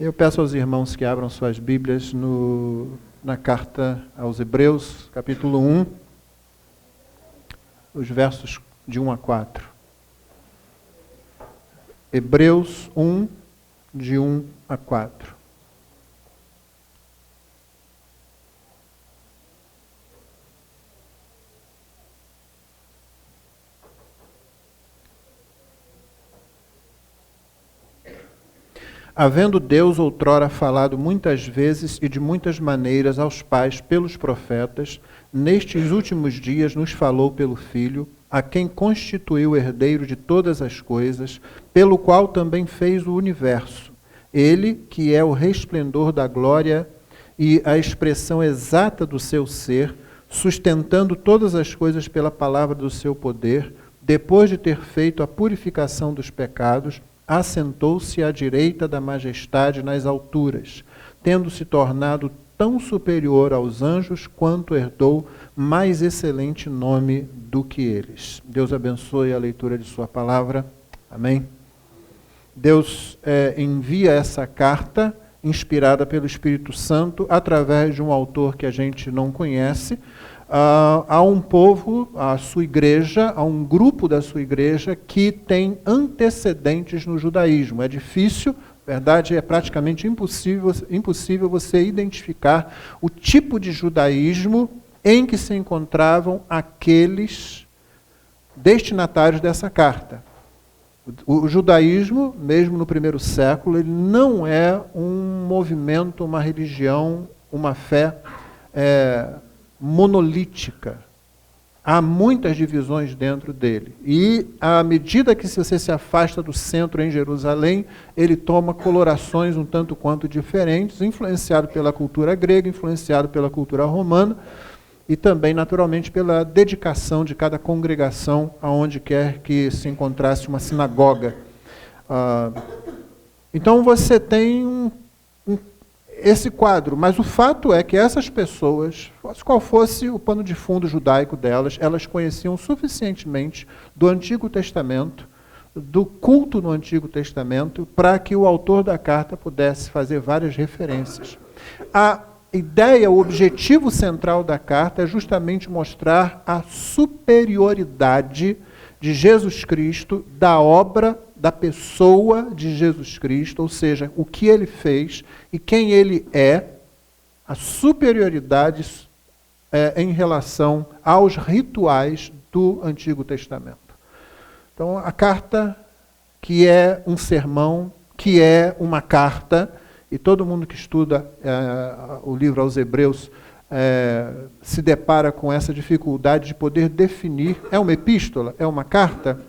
Eu peço aos irmãos que abram suas Bíblias na carta aos Hebreus, capítulo 1, os versos de 1 a 4. Hebreus 1, de 1 a 4. Havendo Deus outrora falado muitas vezes e de muitas maneiras aos pais pelos profetas, nestes últimos dias nos falou pelo Filho, a quem constituiu herdeiro de todas as coisas, pelo qual também fez o universo. Ele, que é o resplendor da glória e a expressão exata do seu ser, sustentando todas as coisas pela palavra do seu poder, depois de ter feito a purificação dos pecados, assentou-se à direita da majestade nas alturas, tendo se tornado tão superior aos anjos quanto herdou mais excelente nome do que eles. Deus abençoe a leitura de sua palavra. Amém. Deus envia essa carta, inspirada pelo Espírito Santo, através de um autor que a gente não conhece, a um povo, a sua igreja, a um grupo da sua igreja que tem antecedentes no judaísmo. É difícil, na verdade é praticamente impossível você identificar o tipo de judaísmo em que se encontravam aqueles destinatários dessa carta. O judaísmo, mesmo no primeiro século, ele não é um movimento, uma religião, uma fé monolítica. Há muitas divisões dentro dele. E à medida que você se afasta do centro em Jerusalém, ele toma colorações um tanto quanto diferentes, influenciado pela cultura grega, influenciado pela cultura romana, e também, naturalmente, pela dedicação de cada congregação aonde quer que se encontrasse uma sinagoga. Então você tem esse quadro, mas o fato é que essas pessoas, qual fosse o pano de fundo judaico delas, elas conheciam suficientemente do Antigo Testamento, do culto no Antigo Testamento, para que o autor da carta pudesse fazer várias referências. A ideia, o objetivo central da carta é justamente mostrar a superioridade de Jesus Cristo, da obra, da pessoa de Jesus Cristo, ou seja, o que ele fez e quem ele é, a superioridade em relação aos rituais do Antigo Testamento. Então, a carta, que é um sermão, que é uma carta, e todo mundo que estuda o livro aos Hebreus se depara com essa dificuldade de poder definir, é uma epístola, é uma carta,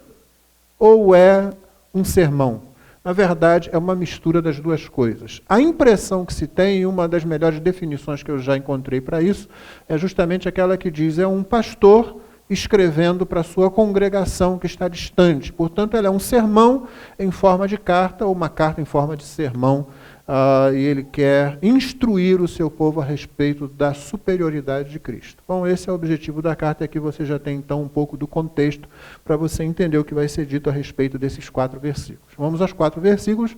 ou é um sermão? Na verdade, é uma mistura das duas coisas. A impressão que se tem, e uma das melhores definições que eu já encontrei para isso, é justamente aquela que diz, é um pastor escrevendo para a sua congregação que está distante. Portanto, ela é um sermão em forma de carta, ou uma carta em forma de sermão, e ele quer instruir o seu povo a respeito da superioridade de Cristo. Bom, esse é o objetivo da carta, aqui você já tem então um pouco do contexto para você entender o que vai ser dito a respeito desses 4 versículos. Vamos aos 4 versículos,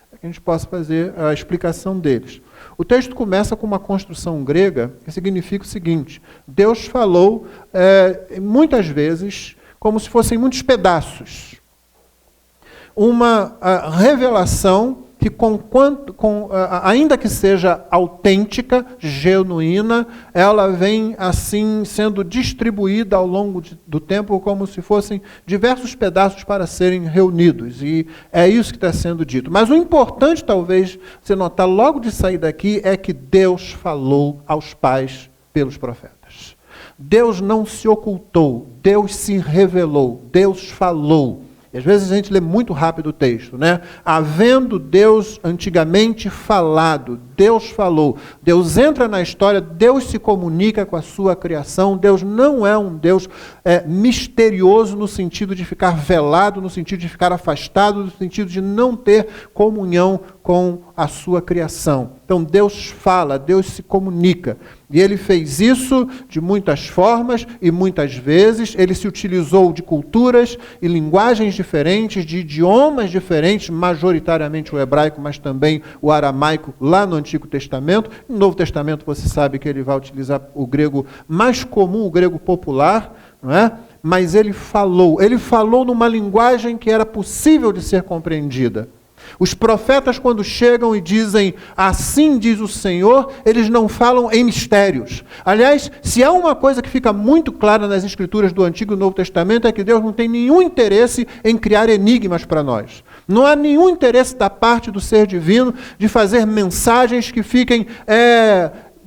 para que a gente possa fazer a explicação deles. O texto começa com uma construção grega que significa o seguinte: Deus falou muitas vezes como se fossem muitos pedaços. Uma revelação que, ainda que seja autêntica, genuína, ela vem assim sendo distribuída ao longo do tempo como se fossem diversos pedaços para serem reunidos. E é isso que está sendo dito. Mas o importante, talvez, você notar logo de sair daqui, é que Deus falou aos pais pelos profetas. Deus não se ocultou, Deus se revelou, Deus falou. E às vezes a gente lê muito rápido o texto, né? Havendo Deus antigamente falado, Deus falou. Deus entra na história, Deus se comunica com a sua criação. Deus não é um Deus misterioso no sentido de ficar velado, no sentido de ficar afastado, no sentido de não ter comunhão com a sua criação. Então Deus fala, Deus se comunica. E ele fez isso de muitas formas e muitas vezes. Ele se utilizou de culturas e linguagens diferentes, de idiomas diferentes, majoritariamente o hebraico, mas também o aramaico lá no Antigo Testamento. No Novo Testamento você sabe que ele vai utilizar o grego mais comum, o grego popular, não é? Mas ele falou numa linguagem que era possível de ser compreendida. Os profetas, quando chegam e dizem, assim diz o Senhor, eles não falam em mistérios. Aliás, se há uma coisa que fica muito clara nas Escrituras do Antigo e Novo Testamento, é que Deus não tem nenhum interesse em criar enigmas para nós. Não há nenhum interesse da parte do ser divino de fazer mensagens que fiquem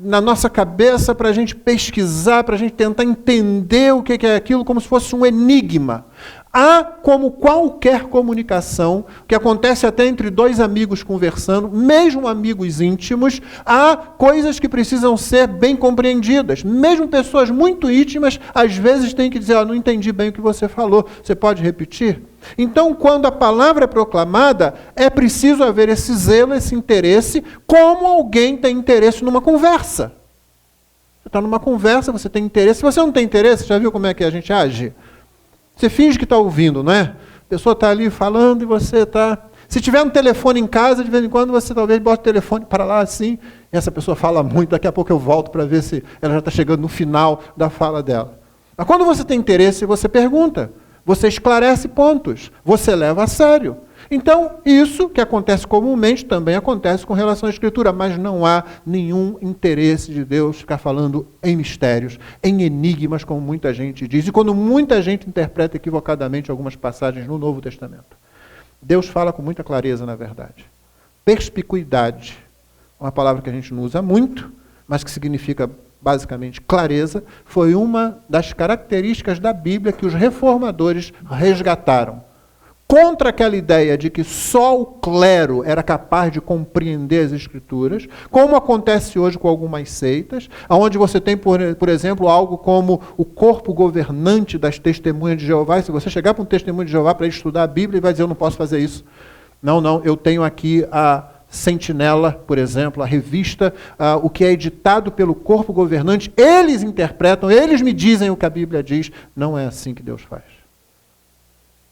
na nossa cabeça para a gente pesquisar, para a gente tentar entender o que é aquilo, como se fosse um enigma. Há, como qualquer comunicação, que acontece até entre dois amigos conversando, mesmo amigos íntimos, há coisas que precisam ser bem compreendidas. Mesmo pessoas muito íntimas, às vezes têm que dizer, não entendi bem o que você falou, você pode repetir? Então, quando a palavra é proclamada, é preciso haver esse zelo, esse interesse, como alguém tem interesse numa conversa. Você está numa conversa, você tem interesse. Se você não tem interesse, já viu como é que a gente age? Você finge que está ouvindo, não é? A pessoa está ali falando e você está... Se tiver um telefone em casa, de vez em quando você talvez bote o telefone para lá assim, e essa pessoa fala muito, daqui a pouco eu volto para ver se ela já está chegando no final da fala dela. Mas quando você tem interesse, você pergunta, você esclarece pontos, você leva a sério. Então, isso que acontece comumente também acontece com relação à Escritura, mas não há nenhum interesse de Deus ficar falando em mistérios, em enigmas, como muita gente diz, e quando muita gente interpreta equivocadamente algumas passagens no Novo Testamento. Deus fala com muita clareza, na verdade. Perspicuidade, uma palavra que a gente não usa muito, mas que significa basicamente clareza, foi uma das características da Bíblia que os reformadores resgataram. Contra aquela ideia de que só o clero era capaz de compreender as Escrituras, como acontece hoje com algumas seitas, onde você tem, por exemplo, algo como o corpo governante das testemunhas de Jeová. E se você chegar para um testemunho de Jeová para estudar a Bíblia, ele vai dizer, eu não posso fazer isso. Não, eu tenho aqui a Sentinela, por exemplo, a revista, o que é editado pelo corpo governante, eles interpretam, eles me dizem o que a Bíblia diz. Não é assim que Deus faz.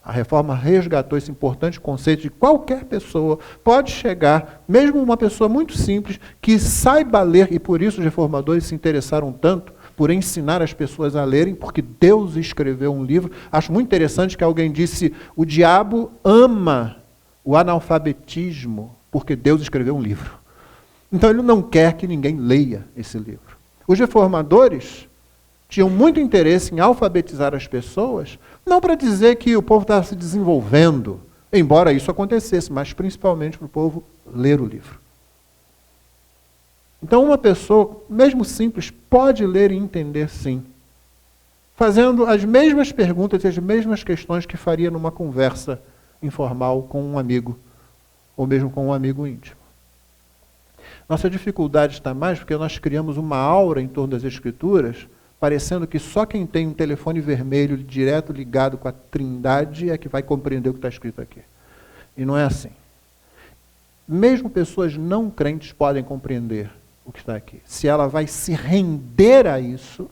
A reforma resgatou esse importante conceito de qualquer pessoa pode chegar, mesmo uma pessoa muito simples, que saiba ler, e por isso os reformadores se interessaram tanto por ensinar as pessoas a lerem, porque Deus escreveu um livro. Acho muito interessante que alguém disse, o diabo ama o analfabetismo, porque Deus escreveu um livro. Então ele não quer que ninguém leia esse livro. Os reformadores tinham muito interesse em alfabetizar as pessoas, não para dizer que o povo estava se desenvolvendo, embora isso acontecesse, mas principalmente para o povo ler o livro. Então uma pessoa, mesmo simples, pode ler e entender sim, fazendo as mesmas perguntas e as mesmas questões que faria numa conversa informal com um amigo, ou mesmo com um amigo íntimo. Nossa dificuldade está mais porque nós criamos uma aura em torno das Escrituras, parecendo que só quem tem um telefone vermelho direto ligado com a Trindade é que vai compreender o que está escrito aqui. E não é assim. Mesmo pessoas não crentes podem compreender o que está aqui. Se ela vai se render a isso,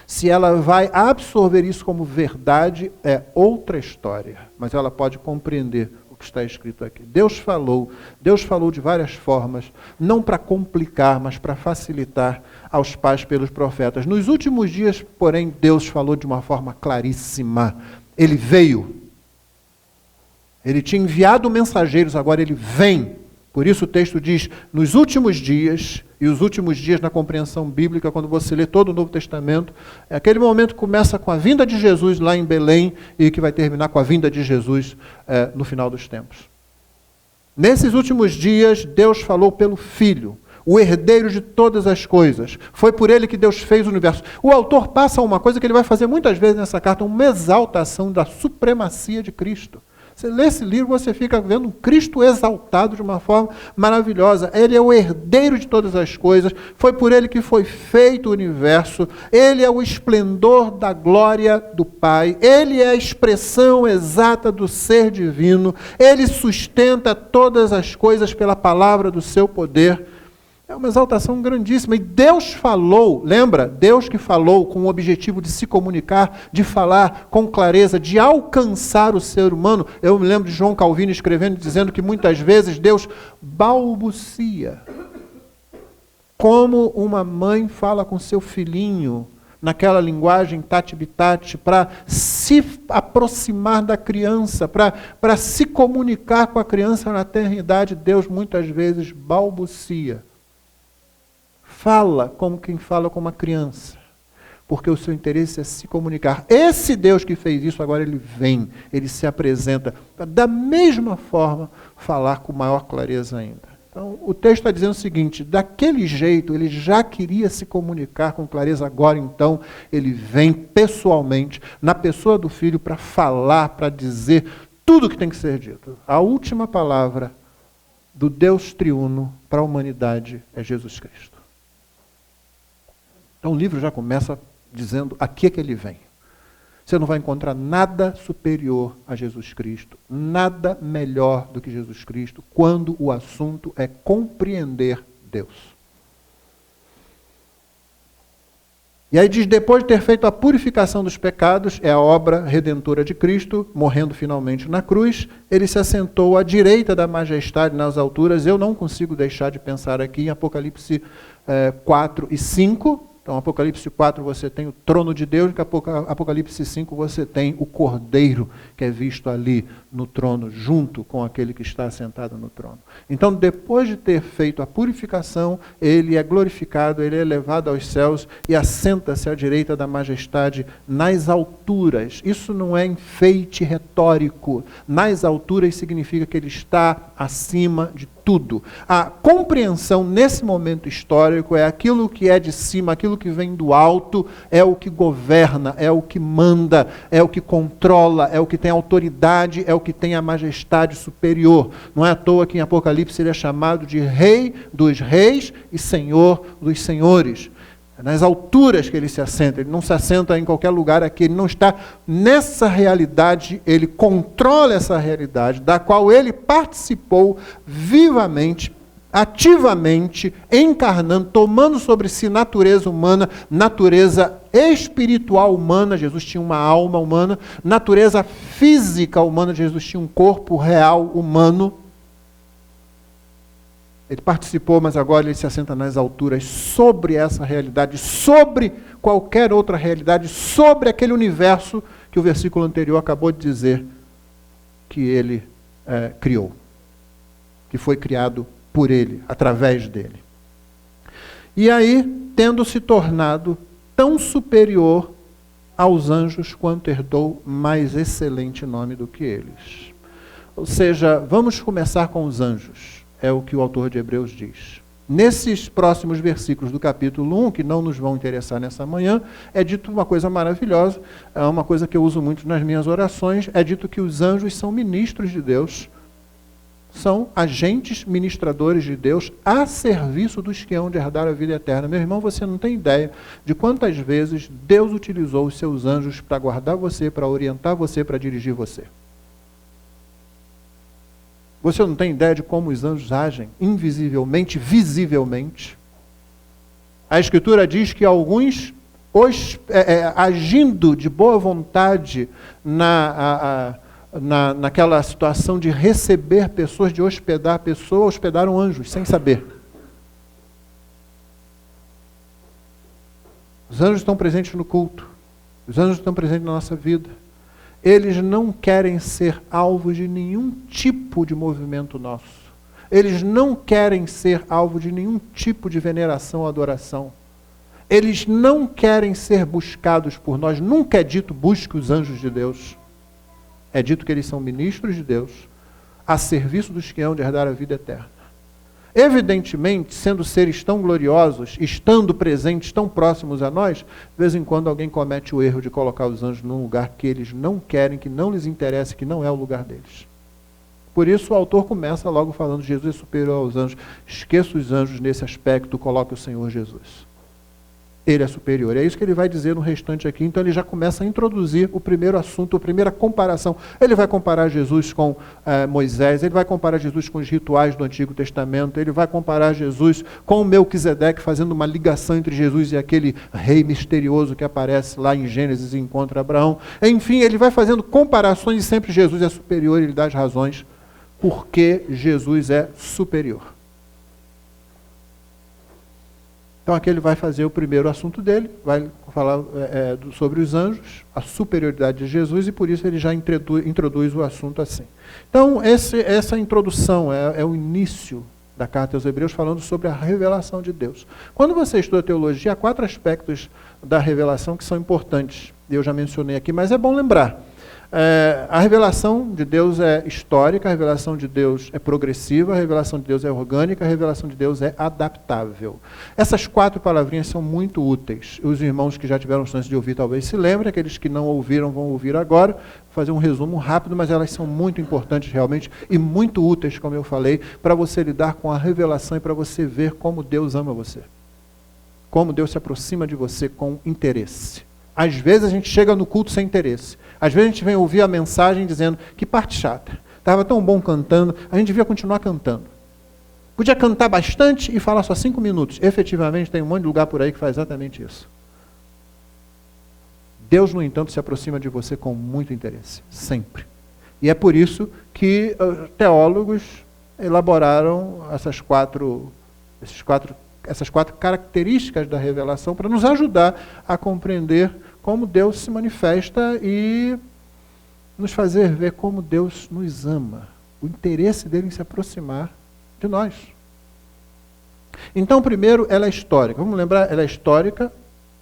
se ela vai absorver isso como verdade, é outra história. Mas ela pode compreender o que está escrito aqui. Deus falou de várias formas, não para complicar, mas para facilitar aos pais pelos profetas. Nos últimos dias, porém, Deus falou de uma forma claríssima. Ele veio. Ele tinha enviado mensageiros, agora ele vem. Por isso o texto diz, nos últimos dias, e os últimos dias na compreensão bíblica, quando você lê todo o Novo Testamento, é aquele momento que começa com a vinda de Jesus lá em Belém e que vai terminar com a vinda de Jesus no final dos tempos. Nesses últimos dias, Deus falou pelo Filho, o herdeiro de todas as coisas. Foi por ele que Deus fez o universo. O autor passa uma coisa que ele vai fazer muitas vezes nessa carta, uma exaltação da supremacia de Cristo. Você lê esse livro, você fica vendo um Cristo exaltado de uma forma maravilhosa. Ele é o herdeiro de todas as coisas, foi por ele que foi feito o universo, ele é o esplendor da glória do Pai, ele é a expressão exata do ser divino, ele sustenta todas as coisas pela palavra do seu poder. É uma exaltação grandíssima. E Deus falou, lembra? Deus que falou com o objetivo de se comunicar, de falar com clareza, de alcançar o ser humano. Eu me lembro de João Calvino escrevendo, dizendo que muitas vezes Deus balbucia. Como uma mãe fala com seu filhinho, naquela linguagem tati-bitate, para se aproximar da criança, para se comunicar com a criança na eternidade. Deus muitas vezes balbucia. Fala como quem fala com uma criança, porque o seu interesse é se comunicar. Esse Deus que fez isso, agora ele vem, ele se apresenta, para da mesma forma falar com maior clareza ainda. Então, o texto está dizendo o seguinte, daquele jeito, ele já queria se comunicar com clareza, agora então, ele vem pessoalmente, na pessoa do Filho, para falar, para dizer tudo o que tem que ser dito. A última palavra do Deus triuno para a humanidade é Jesus Cristo. Então o livro já começa dizendo, aqui é que ele vem. Você não vai encontrar nada superior a Jesus Cristo, nada melhor do que Jesus Cristo, quando o assunto é compreender Deus. E aí diz, depois de ter feito a purificação dos pecados, é a obra redentora de Cristo, morrendo finalmente na cruz, ele se assentou à direita da majestade nas alturas. Eu não consigo deixar de pensar aqui em Apocalipse 4 e 5, então, Apocalipse 4 você tem o trono de Deus, e Apocalipse 5 você tem o Cordeiro, que é visto ali no trono, junto com aquele que está sentado no trono. Então, depois de ter feito a purificação, ele é glorificado, ele é elevado aos céus e assenta-se à direita da majestade nas alturas. Isso não é enfeite retórico. Nas alturas significa que ele está acima de tudo. A compreensão nesse momento histórico é aquilo que é de cima, aquilo que vem do alto, é o que governa, é o que manda, é o que controla, é o que tem autoridade, é o que tem a majestade superior. Não é à toa que em Apocalipse ele é chamado de Rei dos Reis e Senhor dos Senhores. É nas alturas que ele se assenta, ele não se assenta em qualquer lugar aqui, ele não está nessa realidade, ele controla essa realidade, da qual ele participou vivamente, ativamente, encarnando, tomando sobre si natureza humana, natureza espiritual humana, Jesus tinha uma alma humana, natureza física humana, Jesus tinha um corpo real humano. Ele participou, mas agora ele se assenta nas alturas sobre essa realidade, sobre qualquer outra realidade, sobre aquele universo que o versículo anterior acabou de dizer que ele criou, que foi criado por ele, através dele. E aí, tendo se tornado tão superior aos anjos quanto herdou mais excelente nome do que eles. Ou seja, vamos começar com os anjos. É o que o autor de Hebreus diz. Nesses próximos versículos do capítulo 1, que não nos vão interessar nessa manhã, é dito uma coisa maravilhosa, é uma coisa que eu uso muito nas minhas orações, é dito que os anjos são ministros de Deus, são agentes ministradores de Deus a serviço dos que hão de herdar a vida eterna. Meu irmão, você não tem ideia de quantas vezes Deus utilizou os seus anjos para guardar você, para orientar você, para dirigir você. Você não tem ideia de como os anjos agem invisivelmente, visivelmente. A Escritura diz que alguns, agindo de boa vontade naquela situação de receber pessoas, de hospedar pessoas, hospedaram anjos, sem saber. Os anjos estão presentes no culto. Os anjos estão presentes na nossa vida. Eles não querem ser alvo de nenhum tipo de movimento nosso. Eles não querem ser alvo de nenhum tipo de veneração ou adoração. Eles não querem ser buscados por nós. Nunca é dito busque os anjos de Deus. É dito que eles são ministros de Deus, a serviço dos que hão de herdar a vida eterna. Evidentemente, sendo seres tão gloriosos, estando presentes, tão próximos a nós, de vez em quando alguém comete o erro de colocar os anjos num lugar que eles não querem, que não lhes interessa, que não é o lugar deles. Por isso o autor começa logo falando: Jesus é superior aos anjos. Esqueça os anjos nesse aspecto, coloque o Senhor Jesus. Ele é superior. É isso que ele vai dizer no restante aqui. Então ele já começa a introduzir o primeiro assunto, a primeira comparação. Ele vai comparar Jesus com Moisés, ele vai comparar Jesus com os rituais do Antigo Testamento, ele vai comparar Jesus com o Melquisedeque, fazendo uma ligação entre Jesus e aquele rei misterioso que aparece lá em Gênesis e encontra Abraão. Enfim, ele vai fazendo comparações e sempre Jesus é superior, ele dá as razões porque Jesus é superior. Então aqui ele vai fazer o primeiro assunto dele, vai falar sobre os anjos, a superioridade de Jesus, e por isso ele já introduz o assunto assim. Então essa introdução é o início da carta aos Hebreus, falando sobre a revelação de Deus. Quando você estuda teologia, há 4 aspectos da revelação que são importantes. Eu já mencionei aqui, mas é bom lembrar. A revelação de Deus é histórica, a revelação de Deus é progressiva, a revelação de Deus é orgânica, a revelação de Deus é adaptável. Essas 4 palavrinhas são muito úteis. Os irmãos que já tiveram chance de ouvir talvez se lembrem, aqueles que não ouviram vão ouvir agora. Vou fazer um resumo rápido, mas elas são muito importantes realmente e muito úteis, como eu falei, para você lidar com a revelação e para você ver como Deus ama você. Como Deus se aproxima de você com interesse. Às vezes a gente chega no culto sem interesse. Às vezes a gente vem ouvir a mensagem dizendo: que parte chata. Estava tão bom cantando, a gente devia continuar cantando. Podia cantar bastante e falar só 5 minutos. Efetivamente, tem um monte de lugar por aí que faz exatamente isso. Deus, no entanto, se aproxima de você com muito interesse. Sempre. E é por isso que teólogos elaboraram essas quatro características da revelação para nos ajudar a compreender como Deus se manifesta e nos fazer ver como Deus nos ama, o interesse dele em se aproximar de nós. Então, primeiro, ela é histórica. Vamos lembrar, ela é histórica,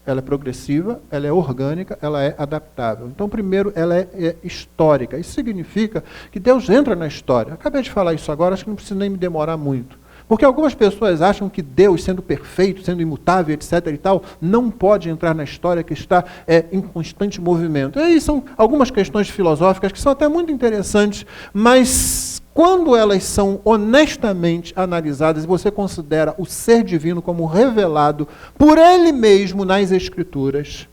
ela é progressiva, ela é orgânica, ela é adaptável. Então, primeiro, ela é histórica. Isso significa que Deus entra na história. Acabei de falar isso agora, acho que não preciso nem me demorar muito. Porque algumas pessoas acham que Deus, sendo perfeito, sendo imutável, etc. e tal, não pode entrar na história que está em constante movimento. E aí são algumas questões filosóficas que são até muito interessantes, mas quando elas são honestamente analisadas e você considera o ser divino como revelado por ele mesmo nas Escrituras,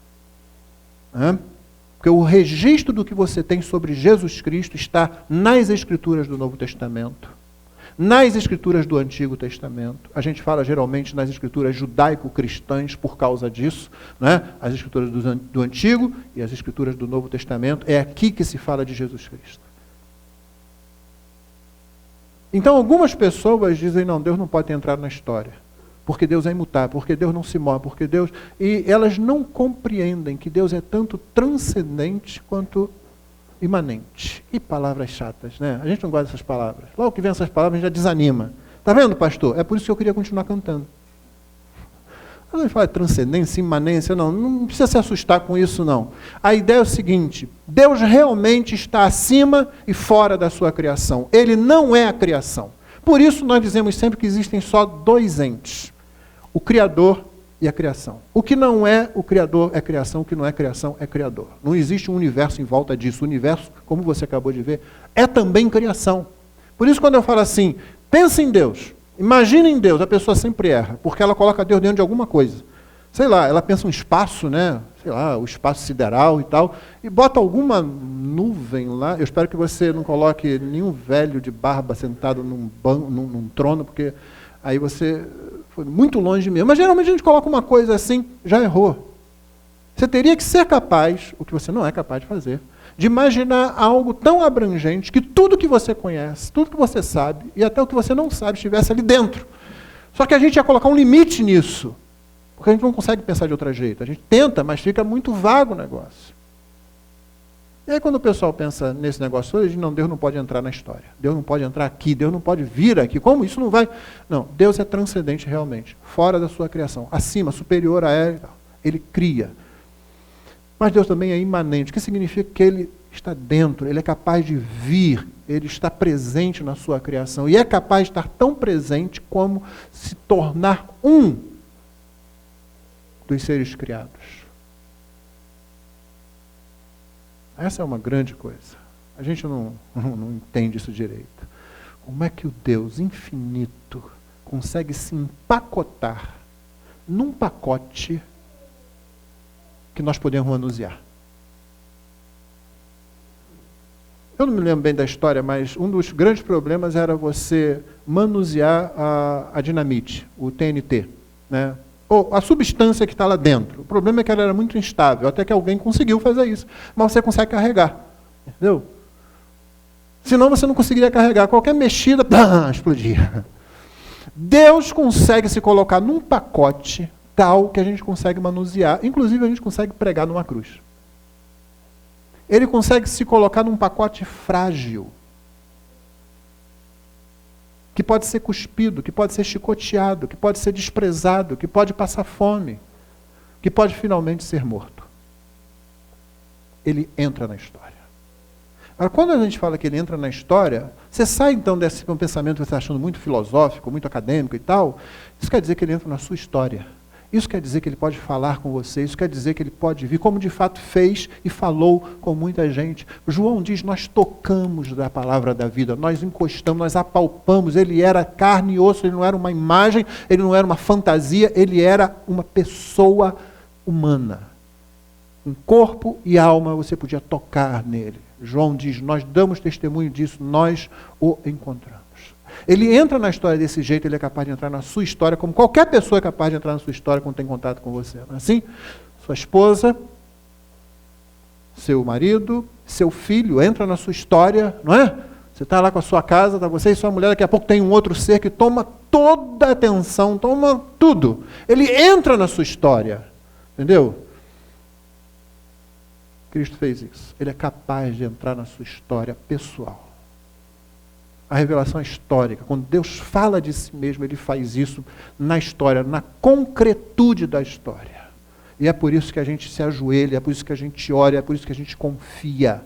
porque o registro do que você tem sobre Jesus Cristo está nas Escrituras do Novo Testamento. Nas Escrituras do Antigo Testamento, a gente fala geralmente nas Escrituras judaico-cristãs por causa disso, né? As Escrituras do Antigo e as Escrituras do Novo Testamento, é aqui que se fala de Jesus Cristo. Então algumas pessoas dizem: não, Deus não pode entrar na história, porque Deus é imutável, porque Deus não se move, porque Deus... E elas não compreendem que Deus é tanto transcendente quanto imanente. E palavras chatas, né? A gente não gosta dessas palavras. Logo que vem essas palavras, a gente já desanima. Está vendo, pastor? É por isso que eu queria continuar cantando. Quando a gente fala de transcendência, imanência, não precisa se assustar com isso, não. A ideia é o seguinte: Deus realmente está acima e fora da sua criação. Ele não é a criação. Por isso nós dizemos sempre que existem só 2 entes: o Criador e a criação. O que não é o Criador é criação, o que não é criação é Criador. Não existe um universo em volta disso. O universo, como você acabou de ver, é também criação. Por isso, quando eu falo assim, pensa em Deus, imagina em Deus, a pessoa sempre erra, porque ela coloca Deus dentro de alguma coisa. Sei lá, ela pensa um espaço, né? Sei lá, o espaço sideral e tal, e bota alguma nuvem lá. Eu espero que você não coloque nenhum velho de barba sentado num trono, porque aí você foi muito longe mesmo. Mas geralmente a gente coloca uma coisa assim, já errou. Você teria que ser capaz, o que você não é capaz de fazer, de imaginar algo tão abrangente que tudo que você conhece, tudo que você sabe, e até o que você não sabe, estivesse ali dentro. Só que a gente ia colocar um limite nisso, porque a gente não consegue pensar de outro jeito. A gente tenta, mas fica muito vago o negócio. E aí quando o pessoal pensa nesse negócio, eles dizem: não, Deus não pode entrar na história. Deus não pode entrar aqui, Deus não pode vir aqui. Como isso não vai? Não, Deus é transcendente realmente, fora da sua criação, acima, superior a ela e tal. Ele cria. Mas Deus também é imanente, o que significa que Ele está dentro, Ele é capaz de vir, Ele está presente na sua criação. E é capaz de estar tão presente como se tornar um dos seres criados. Essa é uma grande coisa. A gente não entende isso direito. Como é que o Deus infinito consegue se empacotar num pacote que nós podemos manusear? Eu não me lembro bem da história, mas um dos grandes problemas era você manusear a dinamite, o TNT, né? Ou a substância que está lá dentro. O problema é que ela era muito instável, até que alguém conseguiu fazer isso. Mas você consegue carregar, entendeu? Senão você não conseguiria carregar. Qualquer mexida, explodia. Deus consegue se colocar num pacote tal que a gente consegue manusear. Inclusive, a gente consegue pregar numa cruz. Ele consegue se colocar num pacote frágil, que pode ser cuspido, que pode ser chicoteado, que pode ser desprezado, que pode passar fome, que pode finalmente ser morto. Ele entra na história. Agora, quando a gente fala que ele entra na história, você sai então desse pensamento que você está achando muito filosófico, muito acadêmico e tal, isso quer dizer que ele entra na sua história. Isso quer dizer que ele pode falar com você, isso quer dizer que ele pode vir, como de fato fez e falou com muita gente. João diz, nós tocamos da palavra da vida, nós encostamos, nós apalpamos, ele era carne e osso, ele não era uma imagem, ele não era uma fantasia, ele era uma pessoa humana. Com corpo e alma você podia tocar nele. João diz, nós damos testemunho disso, nós o encontramos. Ele entra na história desse jeito, ele é capaz de entrar na sua história, como qualquer pessoa é capaz de entrar na sua história quando tem contato com você. Não é assim? Sua esposa, seu marido, seu filho, entra na sua história, não é? Você está lá com a sua casa, tá você e sua mulher, daqui a pouco tem um outro ser que toma toda a atenção, toma tudo. Ele entra na sua história, entendeu? Cristo fez isso. Ele é capaz de entrar na sua história pessoal. A revelação é histórica. Quando Deus fala de si mesmo, ele faz isso na história, na concretude da história. E é por isso que a gente se ajoelha, é por isso que a gente ora, é por isso que a gente confia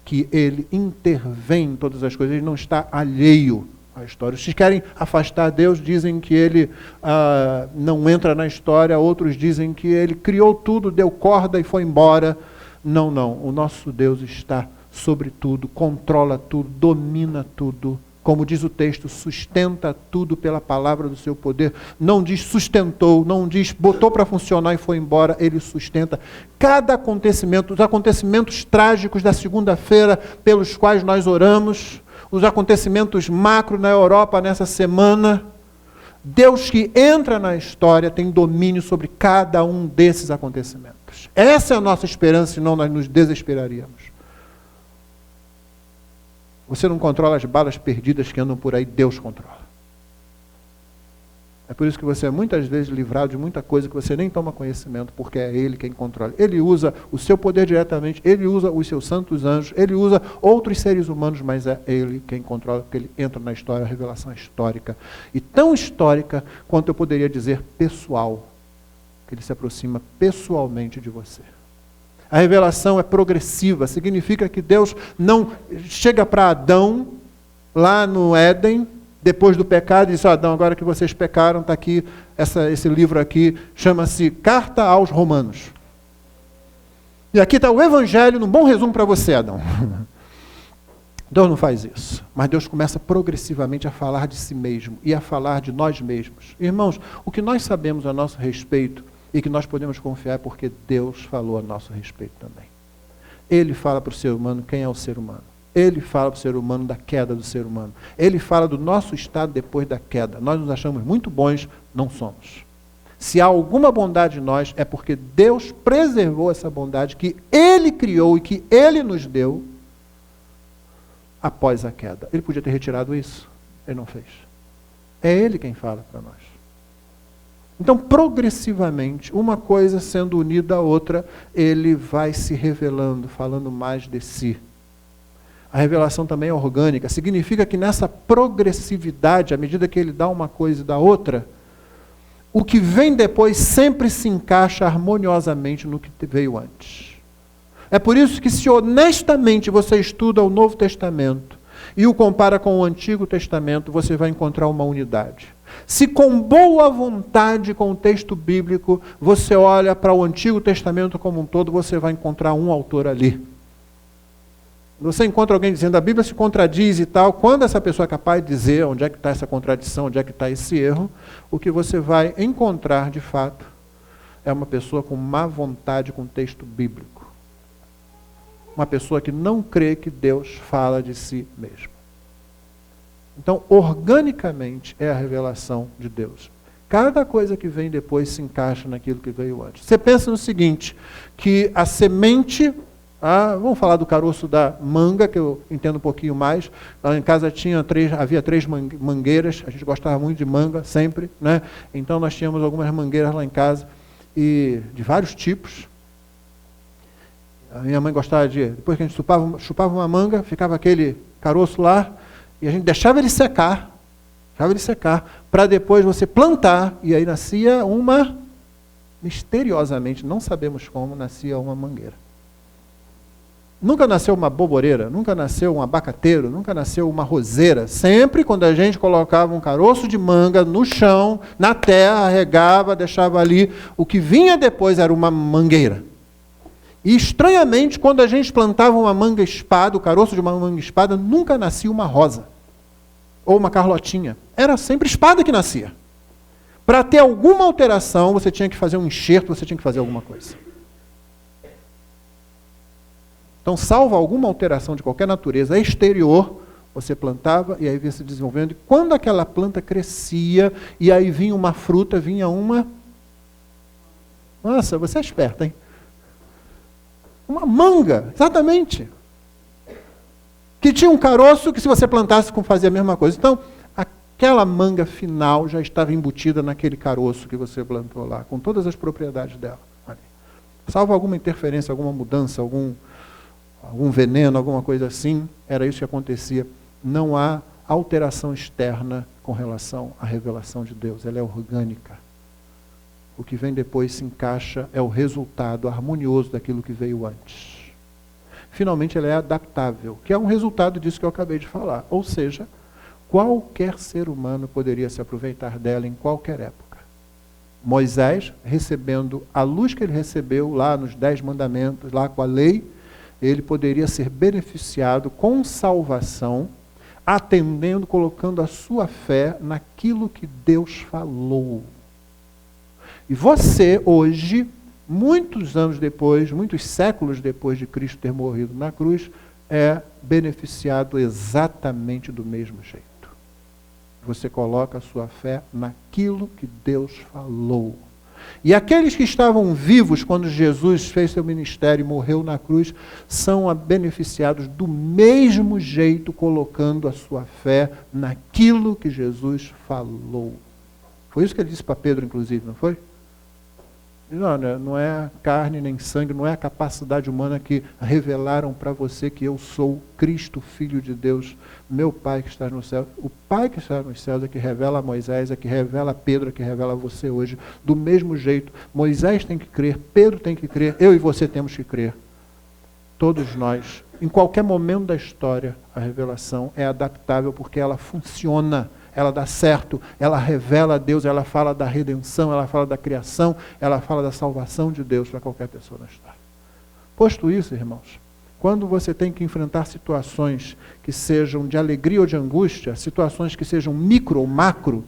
que ele intervém em todas as coisas, ele não está alheio à história. Os que querem afastar Deus dizem que ele não entra na história, outros dizem que ele criou tudo, deu corda e foi embora. Não, não. O nosso Deus está sobre tudo, controla tudo, domina tudo. Como diz o texto, sustenta tudo pela palavra do seu poder. Não diz sustentou, não diz botou para funcionar e foi embora, ele sustenta. Cada acontecimento, os acontecimentos trágicos da segunda-feira pelos quais nós oramos, os acontecimentos macro na Europa nessa semana, Deus que entra na história tem domínio sobre cada um desses acontecimentos. Essa é a nossa esperança, senão nós nos desesperaríamos. Você não controla as balas perdidas que andam por aí, Deus controla. É por isso que você é muitas vezes livrado de muita coisa que você nem toma conhecimento, porque é Ele quem controla. Ele usa o seu poder diretamente, Ele usa os seus santos anjos, Ele usa outros seres humanos, mas é Ele quem controla, porque Ele entra na história, a revelação histórica. E tão histórica quanto eu poderia dizer pessoal, que Ele se aproxima pessoalmente de você. A revelação é progressiva, significa que Deus não chega para Adão, lá no Éden, depois do pecado, e diz, Adão, agora que vocês pecaram, está aqui, esse livro aqui, chama-se Carta aos Romanos. E aqui está o Evangelho, num bom resumo para você, Adão. Deus não faz isso, mas Deus começa progressivamente a falar de si mesmo, e a falar de nós mesmos. Irmãos, o que nós sabemos a nosso respeito, e que nós podemos confiar porque Deus falou a nosso respeito também. Ele fala para o ser humano quem é o ser humano. Ele fala para o ser humano da queda do ser humano. Ele fala do nosso estado depois da queda. Nós nos achamos muito bons, não somos. Se há alguma bondade em nós, é porque Deus preservou essa bondade que Ele criou e que Ele nos deu após a queda. Ele podia ter retirado isso. Ele não fez. É Ele quem fala para nós. Então, progressivamente, uma coisa sendo unida à outra, ele vai se revelando, falando mais de si. A revelação também é orgânica, significa que nessa progressividade, à medida que ele dá uma coisa e dá outra, o que vem depois sempre se encaixa harmoniosamente no que veio antes. É por isso que, se honestamente você estuda o Novo Testamento e o compara com o Antigo Testamento, você vai encontrar uma unidade. Se com boa vontade com o texto bíblico, você olha para o Antigo Testamento como um todo, você vai encontrar um autor ali. Você encontra alguém dizendo a Bíblia se contradiz e tal, quando essa pessoa é capaz de dizer onde é que está essa contradição, onde é que está esse erro, o que você vai encontrar de fato é uma pessoa com má vontade com o texto bíblico. Uma pessoa que não crê que Deus fala de si mesmo. Então, organicamente é a revelação de Deus. Cada coisa que vem depois se encaixa naquilo que veio antes. Você pensa no seguinte, que a semente, vamos falar do caroço da manga, que eu entendo um pouquinho mais. Lá em casa havia 3 mangueiras, a gente gostava muito de manga, sempre, né? Então nós tínhamos algumas mangueiras lá em casa, e de vários tipos. A minha mãe gostava depois que a gente chupava uma manga, ficava aquele caroço lá, e a gente deixava ele secar, para depois você plantar, e aí nascia misteriosamente, não sabemos como, nascia uma mangueira. Nunca nasceu uma boboreira, nunca nasceu um abacateiro, nunca nasceu uma roseira. Sempre quando a gente colocava um caroço de manga no chão, na terra, regava, deixava ali, o que vinha depois era uma mangueira. E estranhamente, quando a gente plantava uma manga-espada, o caroço de uma manga-espada, nunca nascia uma rosa. Ou uma carlotinha. Era sempre espada que nascia. Para ter alguma alteração, você tinha que fazer um enxerto, você tinha que fazer alguma coisa. Então, salvo alguma alteração de qualquer natureza exterior, você plantava e aí vinha se desenvolvendo. E quando aquela planta crescia, e aí vinha uma fruta, vinha uma... Nossa, você é esperta, hein? Uma manga, exatamente. Que tinha um caroço que se você plantasse, fazia a mesma coisa. Então, aquela manga final já estava embutida naquele caroço que você plantou lá, com todas as propriedades dela. Salvo alguma interferência, alguma mudança, algum veneno, alguma coisa assim, era isso que acontecia. Não há alteração externa com relação à revelação de Deus, ela é orgânica. O que vem depois se encaixa, é o resultado harmonioso daquilo que veio antes. Finalmente ela é adaptável, que é um resultado disso que eu acabei de falar. Ou seja, qualquer ser humano poderia se aproveitar dela em qualquer época. Moisés, recebendo a luz que ele recebeu lá nos 10 mandamentos, lá com a lei, ele poderia ser beneficiado com salvação, atendendo, colocando a sua fé naquilo que Deus falou. E você, hoje, muitos anos depois, muitos séculos depois de Cristo ter morrido na cruz, é beneficiado exatamente do mesmo jeito. Você coloca a sua fé naquilo que Deus falou. E aqueles que estavam vivos quando Jesus fez seu ministério e morreu na cruz, são beneficiados do mesmo jeito, colocando a sua fé naquilo que Jesus falou. Foi isso que ele disse para Pedro, inclusive, não foi? Não é carne nem sangue, não é a capacidade humana que revelaram para você que eu sou Cristo, Filho de Deus, meu Pai que está no céu. O Pai que está nos céus é que revela a Moisés, é que revela a Pedro, é que revela a você hoje. Do mesmo jeito, Moisés tem que crer, Pedro tem que crer, eu e você temos que crer. Todos nós, em qualquer momento da história, a revelação é adaptável porque ela funciona. Ela dá certo, ela revela a Deus, ela fala da redenção, ela fala da criação, ela fala da salvação de Deus para qualquer pessoa na história. Posto isso, irmãos, quando você tem que enfrentar situações que sejam de alegria ou de angústia, situações que sejam micro ou macro,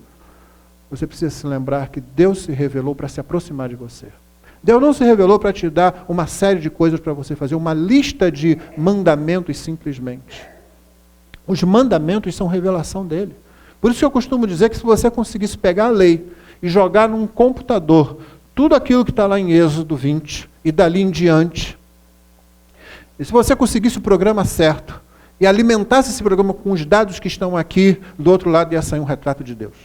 você precisa se lembrar que Deus se revelou para se aproximar de você. Deus não se revelou para te dar uma série de coisas para você fazer, uma lista de mandamentos simplesmente. Os mandamentos são revelação dele. Por isso que eu costumo dizer que se você conseguisse pegar a lei e jogar num computador tudo aquilo que está lá em Êxodo 20 e dali em diante, e se você conseguisse o programa certo e alimentasse esse programa com os dados que estão aqui, do outro lado ia sair um retrato de Deus.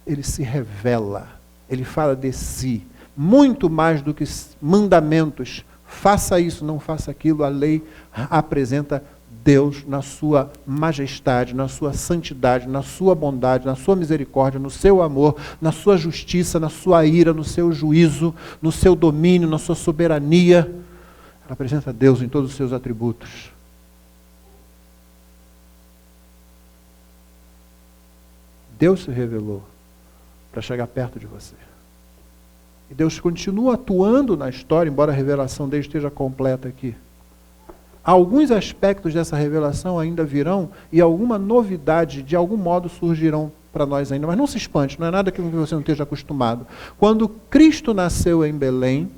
Ele se revela, ele fala de si, muito mais do que mandamentos. Faça isso, não faça aquilo, a lei apresenta Deus na sua majestade, na sua santidade, na sua bondade, na sua misericórdia, no seu amor, na sua justiça, na sua ira, no seu juízo, no seu domínio, na sua soberania. Ela apresenta Deus em todos os seus atributos. Deus se revelou para chegar perto de você. E Deus continua atuando na história, embora a revelação dele esteja completa aqui. Alguns aspectos dessa revelação ainda virão e alguma novidade, de algum modo, surgirão para nós ainda. Mas não se espante, não é nada que você não esteja acostumado. Quando Cristo nasceu em Belém,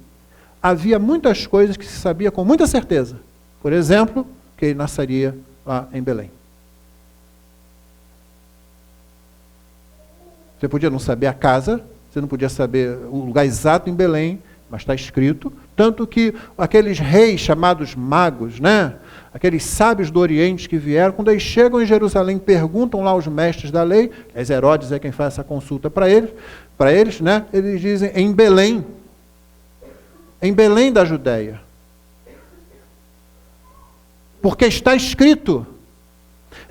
havia muitas coisas que se sabia com muita certeza. Por exemplo, que ele nasceria lá em Belém. Você podia não saber a casa, você não podia saber o lugar exato em Belém, mas está escrito. Tanto que aqueles reis chamados magos, né? Aqueles sábios do Oriente que vieram, quando eles chegam em Jerusalém, perguntam lá aos mestres da lei, Herodes é quem faz essa consulta para eles, né? Eles dizem em Belém da Judéia. Porque está escrito.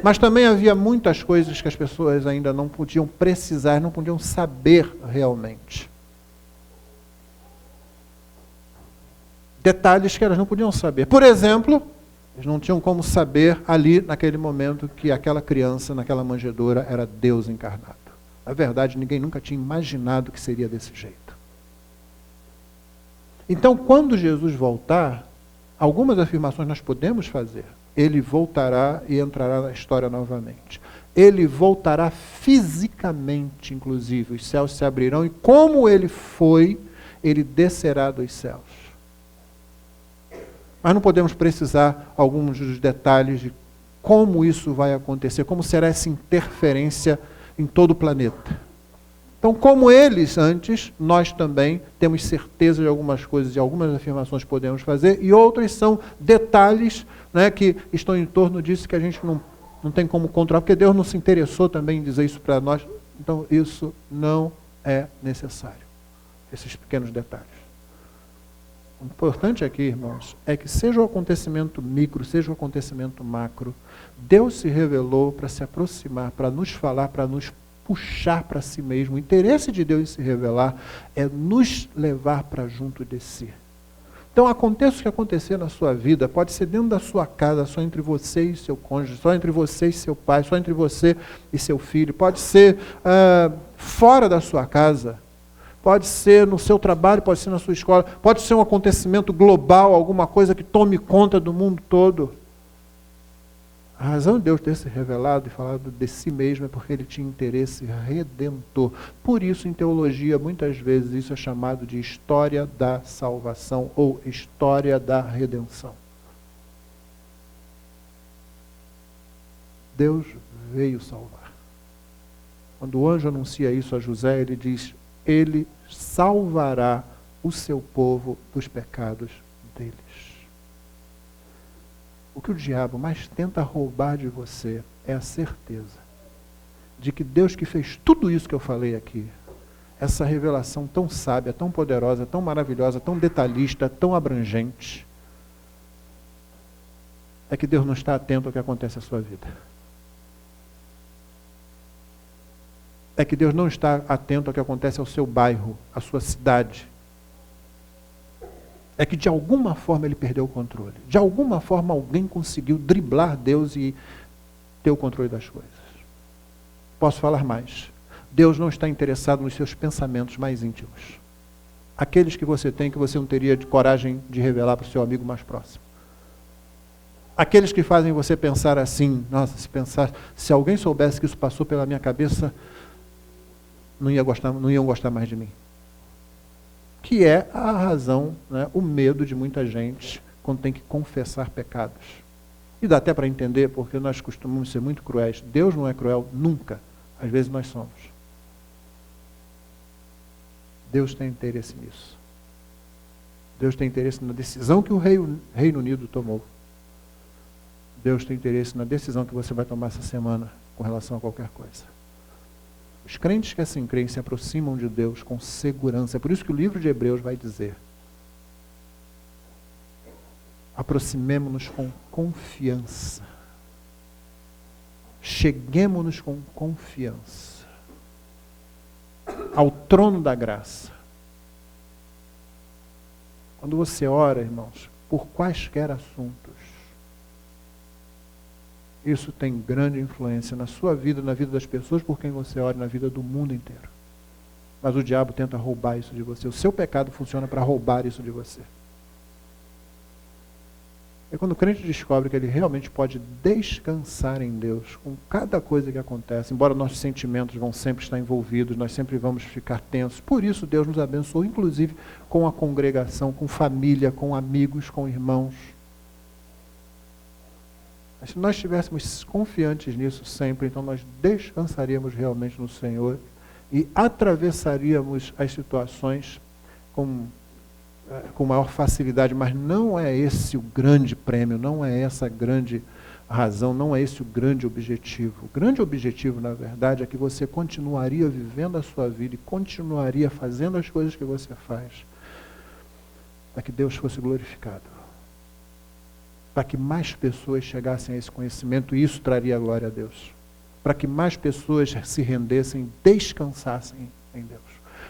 Mas também havia muitas coisas que as pessoas ainda não podiam precisar, não podiam saber realmente. Detalhes que elas não podiam saber. Por exemplo, eles não tinham como saber ali, naquele momento, que aquela criança, naquela manjedoura, era Deus encarnado. Na verdade, ninguém nunca tinha imaginado que seria desse jeito. Então, quando Jesus voltar, algumas afirmações nós podemos fazer. Ele voltará e entrará na história novamente. Ele voltará fisicamente, inclusive. Os céus se abrirão e como ele foi, ele descerá dos céus. Mas não podemos precisar alguns dos detalhes de como isso vai acontecer, como será essa interferência em todo o planeta. Então, como eles antes, nós também temos certeza de algumas coisas e algumas afirmações podemos fazer, e outras são detalhes, né, que estão em torno disso que a gente não tem como controlar, porque Deus não se interessou também em dizer isso para nós. Então, isso não é necessário, esses pequenos detalhes. O importante aqui, irmãos, é que seja o acontecimento micro, seja o acontecimento macro, Deus se revelou para se aproximar, para nos falar, para nos puxar para si mesmo. O interesse de Deus em se revelar é nos levar para junto de si. Então, aconteça o que acontecer na sua vida, pode ser dentro da sua casa, só entre você e seu cônjuge, só entre você e seu pai, só entre você e seu filho, pode ser fora da sua casa, pode ser no seu trabalho, pode ser na sua escola, pode ser um acontecimento global, alguma coisa que tome conta do mundo todo. A razão de Deus ter se revelado e falado de si mesmo é porque ele tinha interesse redentor. Por isso, em teologia, muitas vezes isso é chamado de história da salvação ou história da redenção. Deus veio salvar. Quando o anjo anuncia isso a José, ele diz: ele salvará o seu povo dos pecados deles. O que o diabo mais tenta roubar de você é a certeza de que Deus que fez tudo isso que eu falei aqui, essa revelação tão sábia, tão poderosa, tão maravilhosa, tão detalhista, tão abrangente, é que Deus não está atento ao que acontece na sua vida. É que Deus não está atento ao que acontece ao seu bairro, à sua cidade. É que de alguma forma ele perdeu o controle. De alguma forma alguém conseguiu driblar Deus e ter o controle das coisas. Posso falar mais. Deus não está interessado nos seus pensamentos mais íntimos. Aqueles que você tem que você não teria de coragem de revelar para o seu amigo mais próximo. Aqueles que fazem você pensar assim, nossa, se alguém soubesse que isso passou pela minha cabeça, não iam gostar mais de mim. Que é a razão, né, o medo de muita gente quando tem que confessar pecados. E dá até para entender, porque nós costumamos ser muito cruéis. Deus não é cruel nunca. Às vezes nós somos. Deus tem interesse nisso. Deus tem interesse na decisão que o Reino Unido tomou. Deus tem interesse na decisão que você vai tomar essa semana com relação a qualquer coisa. Os crentes que assim creem se aproximam de Deus com segurança. É por isso que o livro de Hebreus vai dizer: aproximemo-nos com confiança. Cheguemo-nos com confiança ao trono da graça. Quando você ora, irmãos, por quaisquer assuntos, isso tem grande influência na sua vida, na vida das pessoas por quem você ora, na vida do mundo inteiro. Mas o diabo tenta roubar isso de você. O seu pecado funciona para roubar isso de você. É quando o crente descobre que ele realmente pode descansar em Deus com cada coisa que acontece, embora nossos sentimentos vão sempre estar envolvidos, nós sempre vamos ficar tensos. Por isso Deus nos abençoou, inclusive com a congregação, com família, com amigos, com irmãos. Mas se nós estivéssemos confiantes nisso sempre, então nós descansaríamos realmente no Senhor e atravessaríamos as situações com maior facilidade, mas não é esse o grande prêmio, não é essa a grande razão, não é esse o grande objetivo. O grande objetivo, na verdade, é que você continuaria vivendo a sua vida e continuaria fazendo as coisas que você faz, para que Deus fosse glorificado, para que mais pessoas chegassem a esse conhecimento, e isso traria glória a Deus, para que mais pessoas se rendessem, descansassem em Deus,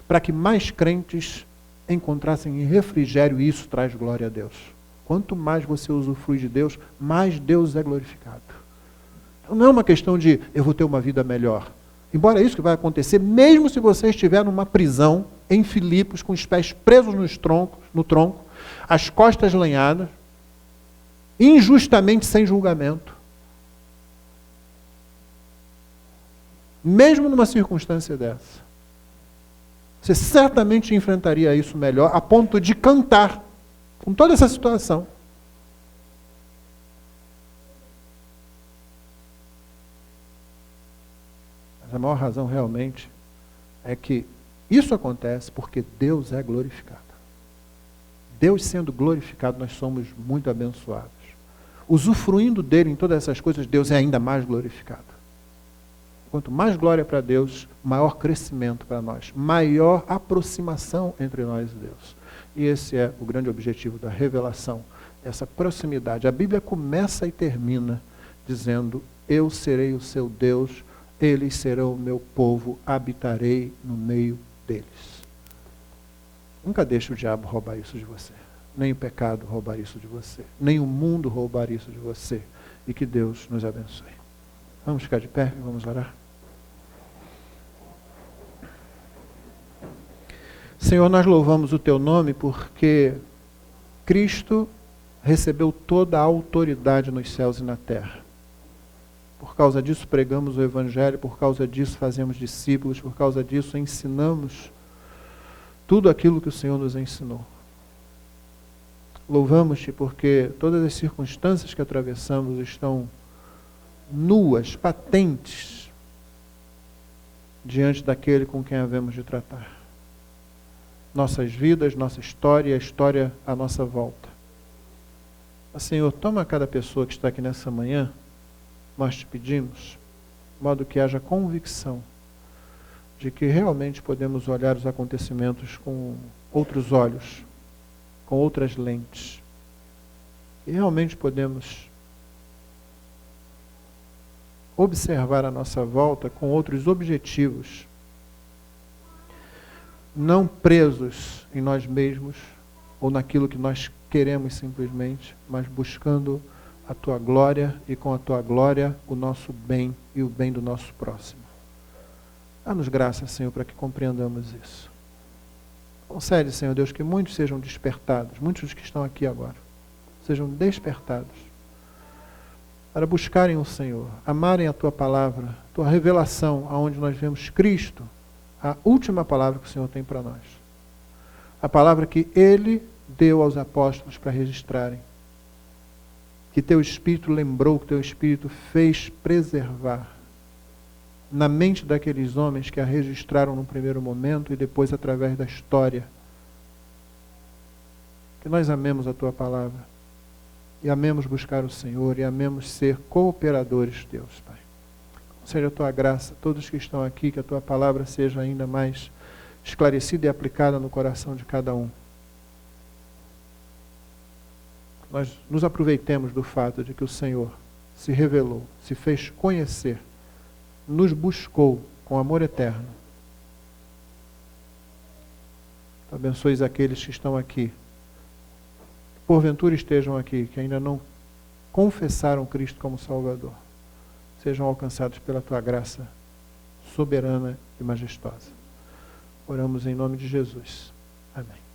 para que mais crentes encontrassem refrigério, e isso traz glória a Deus. Quanto mais você usufrui de Deus, mais Deus é glorificado. Então não é uma questão de eu vou ter uma vida melhor. Embora isso que vai acontecer, mesmo se você estiver numa prisão, em Filipos, com os pés presos no tronco, as costas lenhadas, injustamente sem julgamento. Mesmo numa circunstância dessa, você certamente enfrentaria isso melhor, a ponto de cantar com toda essa situação. Mas a maior razão realmente é que isso acontece porque Deus é glorificado. Deus sendo glorificado, nós somos muito abençoados. Usufruindo dele em todas essas coisas, Deus é ainda mais glorificado. Quanto mais glória para Deus, maior crescimento para nós, maior aproximação entre nós e Deus. E esse é o grande objetivo da revelação, essa proximidade. A Bíblia começa e termina dizendo: eu serei o seu Deus, eles serão o meu povo, habitarei no meio deles. Nunca deixe o diabo roubar isso de você, nem o pecado roubar isso de você, nem o mundo roubar isso de você. E que Deus nos abençoe. Vamos ficar de pé e vamos orar. Senhor, nós louvamos o Teu nome porque Cristo recebeu toda a autoridade nos céus e na terra. Por causa disso pregamos o Evangelho, por causa disso fazemos discípulos, por causa disso ensinamos tudo aquilo que o Senhor nos ensinou. Louvamos-te porque todas as circunstâncias que atravessamos estão nuas, patentes, diante daquele com quem havemos de tratar. Nossas vidas, nossa história e a história à nossa volta. Senhor, toma cada pessoa que está aqui nessa manhã, nós te pedimos, de modo que haja convicção de que realmente podemos olhar os acontecimentos com outros olhos, com outras lentes, e realmente podemos observar a nossa volta com outros objetivos, não presos em nós mesmos ou naquilo que nós queremos simplesmente, mas buscando a Tua glória e com a Tua glória o nosso bem e o bem do nosso próximo. Dá-nos graça, Senhor, para que compreendamos isso. Concede, Senhor Deus, que muitos sejam despertados, muitos dos que estão aqui agora, sejam despertados para buscarem o Senhor, amarem a Tua palavra, a Tua revelação, aonde nós vemos Cristo, a última palavra que o Senhor tem para nós. A palavra que Ele deu aos apóstolos para registrarem. Que Teu Espírito lembrou, que Teu Espírito fez preservar na mente daqueles homens que a registraram no primeiro momento e depois através da história. Que nós amemos a Tua palavra. E amemos buscar o Senhor, e amemos ser cooperadores Teus, Pai. Seja a Tua graça, todos que estão aqui, que a Tua palavra seja ainda mais esclarecida e aplicada no coração de cada um. Nós nos aproveitemos do fato de que o Senhor se revelou, se fez conhecer, nos buscou com amor eterno. Abençoe aqueles que estão aqui, porventura estejam aqui, que ainda não confessaram Cristo como Salvador, sejam alcançados pela Tua graça soberana e majestosa. Oramos em nome de Jesus. Amém.